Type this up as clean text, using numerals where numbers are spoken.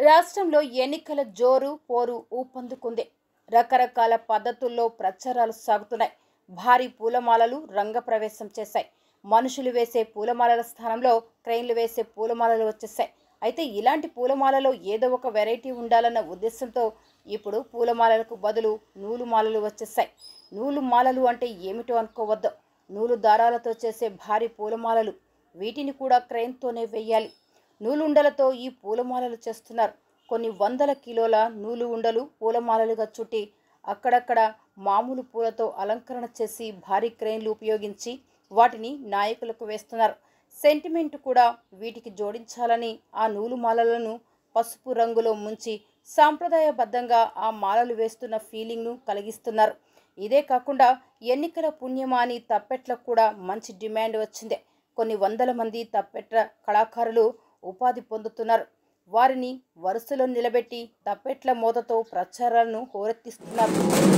రాష్ట్రంలో ఎన్నికల జోరు పోరు ఊపందుకుంది. రకరకాల పద్ధతుల్లో ప్రచారాలు సాగుతున్నాయి. భారీ పూలమాలలు రంగప్రవేశం చేశాయి. మనుషులు వేసే పూలమాలల స్థానంలో క్రెయిన్లు వేసే పూలమాలలు వచ్చేసాయి. అయితే ఇలాంటి పూలమాలలో ఏదో ఒక వెరైటీ ఉండాలన్న ఉద్దేశంతో ఇప్పుడు పూలమాలలకు బదులు నూలు మాలలు వచ్చేసాయి. నూలు మాలలు అంటే ఏమిటో అనుకోవద్దు. నూలు దారాలతో చేసే భారీ పూలమాలలు. వీటిని కూడా క్రెయిన్తోనే వేయాలి. నూలుండలతో ఈ పూలమాలలు చేస్తున్నారు. కొన్ని వందల కిలోల నూలు ఉండలు పూలమాలలుగా చుట్టి అక్కడక్కడ మామూలు పూలతో అలంకరణ చేసి భారీ క్రెయిన్లు ఉపయోగించి వాటిని నాయకులకు వేస్తున్నారు. సెంటిమెంట్ కూడా వీటికి జోడించాలని ఆ నూలు మాలలను పసుపు రంగులో ముంచి సాంప్రదాయబద్ధంగా ఆ మాలలు వేస్తున్న ఫీలింగ్ను కలిగిస్తున్నారు. ఇదే కాకుండా ఎన్నికల పుణ్యమాని తప్పెట్లకు కూడా మంచి డిమాండ్ వచ్చింది. కొన్ని వందల మంది తప్పెట్ల కళాకారులు ఉపాధి పొందుతున్నారు. వారిని వరుసలో నిలబెట్టి తప్పెట్ల మోతతో ప్రచారాలను హోరెత్తిస్తున్నారు.